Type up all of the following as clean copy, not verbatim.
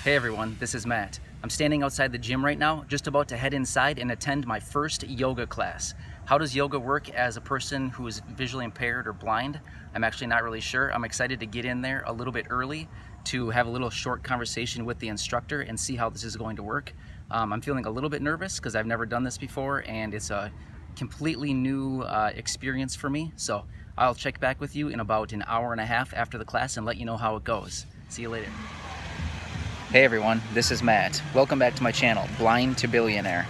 Hey everyone, this is Matt. I'm standing outside the gym right now, just about to head inside and attend my first yoga class. How does yoga work as a person who is visually impaired or blind? I'm actually not really sure. I'm excited to get in there a little bit early to have a little short conversation with the instructor and see how this is going to work. I'm feeling a little bit nervous because I've never done this before and it's a completely new experience for me. So I'll check back with you in about an hour and a half after the class and let you know how it goes. See you later. Hey everyone, this is Matt. Welcome back to my channel, Blind to Billionaire.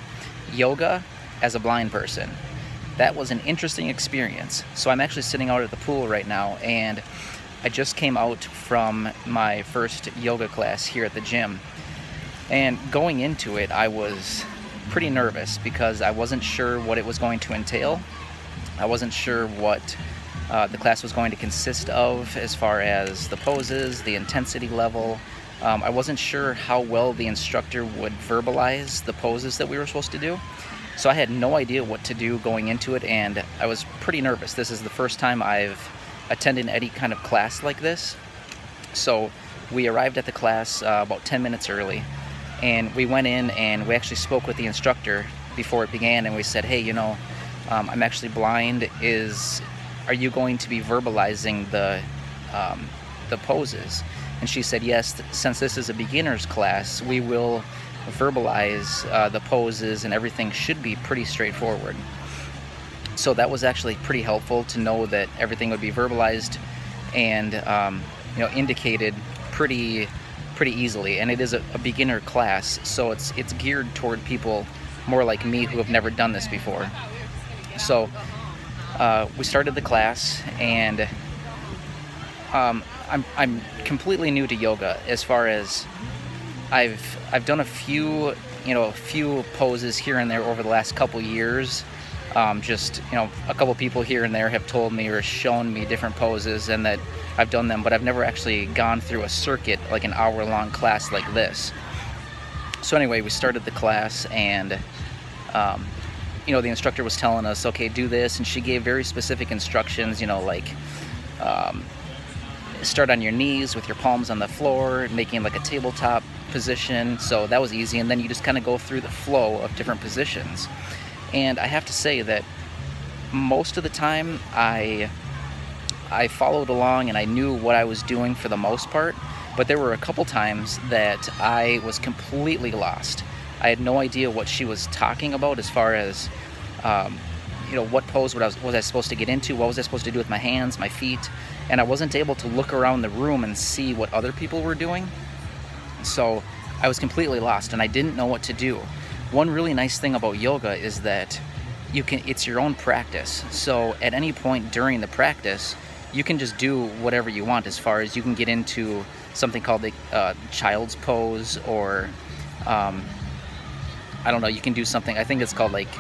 Yoga as a blind person. That was an interesting experience. So I'm actually sitting out at the pool right now and I just came out from my first yoga class here at the gym. And going into it, I was pretty nervous because I wasn't sure what it was going to entail. I wasn't sure what the class was going to consist of as far as the poses, the intensity level. I wasn't sure how well the instructor would verbalize the poses that we were supposed to do. So I had no idea what to do going into it and I was pretty nervous. This is the first time I've attended any kind of class like this. So we arrived at the class about 10 minutes early and we went in and we actually spoke with the instructor before it began and we said, hey, you know, I'm actually blind. Are you going to be verbalizing the poses? And she said, yes, since this is a beginner's class, we will verbalize the poses and everything should be pretty straightforward. So that was actually pretty helpful to know that everything would be verbalized and indicated pretty easily. And it is a beginner class, so it's geared toward people more like me who have never done this before. So we started the class and I'm completely new to yoga as far as I've done a few poses here and there over the last couple years. A couple people here and there have told me or shown me different poses and that I've done them, but I've never actually gone through a circuit like an hour-long class like this. So anyway, we started the class and the instructor was telling us, okay, do this, and she gave very specific instructions, start on your knees with your palms on the floor, making like a tabletop position. So that was easy, and then you just kind of go through the flow of different positions. And I have to say that most of the time I followed along and I knew what I was doing for the most part, but there were a couple times that I was completely lost. I had no idea what she was talking about as far as what pose was I supposed to get into, what was I supposed to do with my hands, my feet, and I wasn't able to look around the room and see what other people were doing. So I was completely lost and I didn't know what to do. One really nice thing about yoga is that it's your own practice. So at any point during the practice, you can just do whatever you want, as far as you can get into something called the child's pose, or I don't know, you can do something, I think it's called like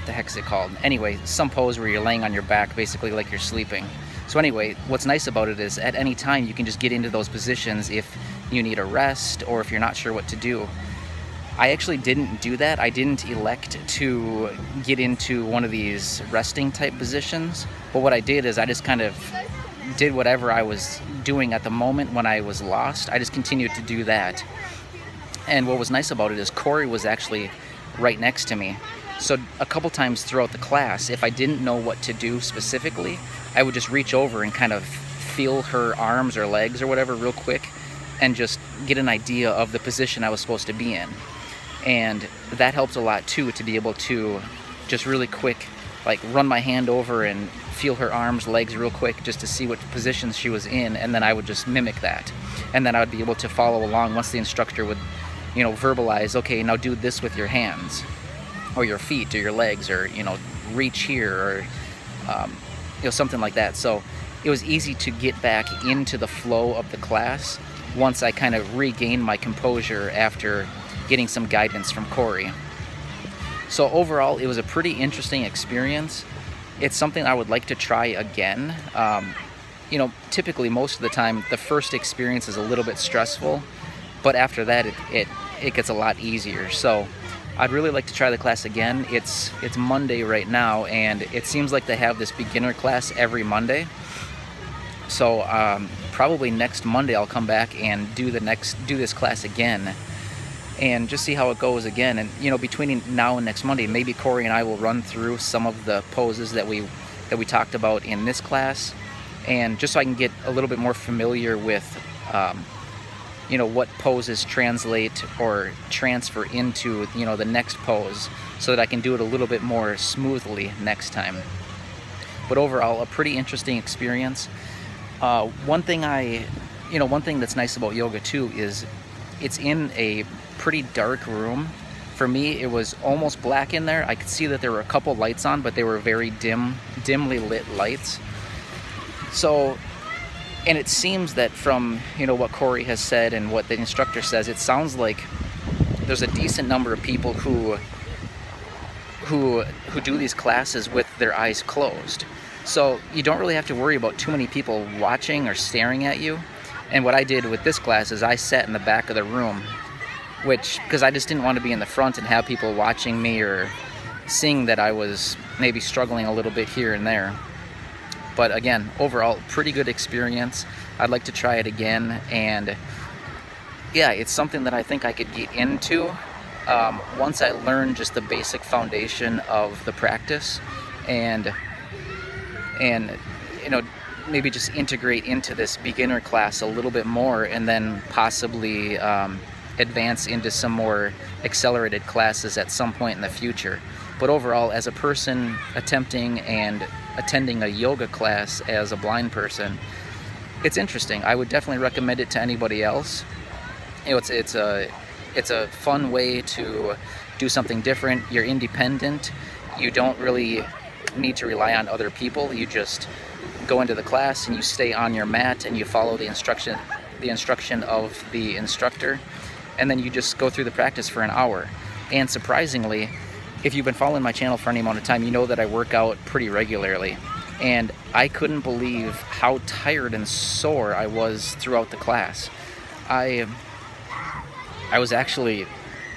the heck's it called? Anyway, some pose where you're laying on your back, basically like you're sleeping. So anyway, what's nice about it is at any time you can just get into those positions if you need a rest or if you're not sure what to do. I actually didn't do that. I didn't elect to get into one of these resting type positions, but what I did is I just kind of did whatever I was doing at the moment when I was lost. I just continued to do that. And what was nice about it is Corey was actually right next to me. So a couple times throughout the class, if I didn't know what to do specifically, I would just reach over and kind of feel her arms or legs or whatever real quick and just get an idea of the position I was supposed to be in. And that helps a lot too, to be able to just really quick like run my hand over and feel her arms, legs real quick just to see what positions she was in, and then I would just mimic that. And then I would be able to follow along once the instructor would verbalize, okay, now do this with your hands or your feet or your legs, or reach here, or something like that. So it was easy to get back into the flow of the class once I kind of regained my composure after getting some guidance from Corey. So overall, it was a pretty interesting experience. It's something I would like to try again. Typically most of the time the first experience is a little bit stressful, but after that it gets a lot easier. So I'd really like to try the class again. It's Monday right now, and it seems like they have this beginner class every Monday. So probably next Monday I'll come back and do this class again, and just see how it goes again. And you know, between now and next Monday, maybe Corey and I will run through some of the poses that we talked about in this class, and just so I can get a little bit more familiar with you know, what poses translate or transfer into, you know, the next pose, so that I can do it a little bit more smoothly next time. But overall, a pretty interesting experience. One thing that's nice about yoga too is it's in a pretty dark room. For me, it was almost black in there. I could see that there were a couple lights on, but they were very dimly lit lights. So, and it seems that from, you know, what Corey has said and what the instructor says, it sounds like there's a decent number of people who do these classes with their eyes closed. So you don't really have to worry about too many people watching or staring at you. And what I did with this class is I sat in the back of the room, because I just didn't want to be in the front and have people watching me or seeing that I was maybe struggling a little bit here and there. But again, overall, pretty good experience. I'd like to try it again, and yeah, it's something that I think I could get into once I learn just the basic foundation of the practice, and you know, maybe just integrate into this beginner class a little bit more, and then possibly advance into some more accelerated classes at some point in the future. But overall, as a person attempting and attending a yoga class as a blind person, it's interesting. I would definitely recommend it to anybody else. You know, it's a fun way to do something different. You're independent. You don't really need to rely on other people. You just go into the class and you stay on your mat and you follow the instruction of the instructor, and then you just go through the practice for an hour. And surprisingly, if you've been following my channel for any amount of time, you know that I work out pretty regularly. And I couldn't believe how tired and sore I was throughout the class. I was actually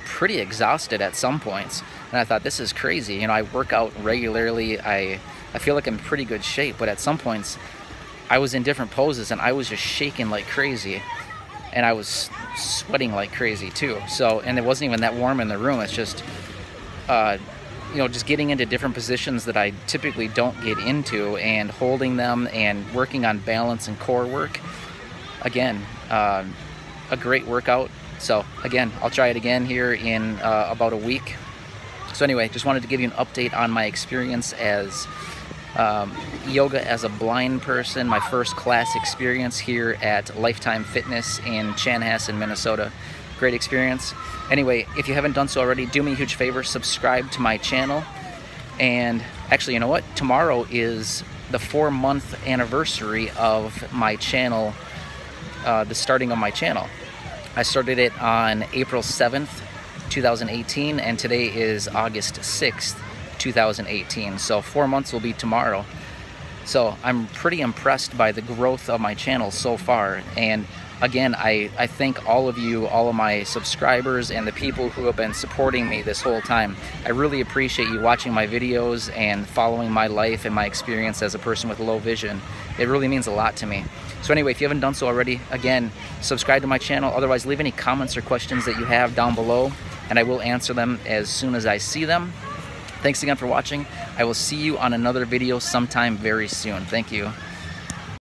pretty exhausted at some points, and I thought, this is crazy. You know, I work out regularly. I feel like I'm in pretty good shape, but at some points I was in different poses and I was just shaking like crazy, and I was sweating like crazy too. So, and it wasn't even that warm in the room. It's just you know, just getting into different positions that I typically don't get into, and holding them and working on balance and core work. Again, a great workout. So again, I'll try it again here in about a week. So anyway, just wanted to give you an update on my experience as yoga as a blind person, my first class experience here at Lifetime Fitness in Chanhassen, Minnesota. Great experience. Anyway, if you haven't done so already, do me a huge favor, subscribe to my channel. And actually, you know what? Tomorrow is the 4-month anniversary of my channel, the starting of my channel. I started it on April 7th, 2018, and today is August 6th, 2018. So 4 months will be tomorrow. So I'm pretty impressed by the growth of my channel so far. And again, I thank all of you, all of my subscribers, and the people who have been supporting me this whole time. I really appreciate you watching my videos and following my life and my experience as a person with low vision. It really means a lot to me. So anyway, if you haven't done so already, again, subscribe to my channel. Otherwise, leave any comments or questions that you have down below, and I will answer them as soon as I see them. Thanks again for watching. I will see you on another video sometime very soon. Thank you.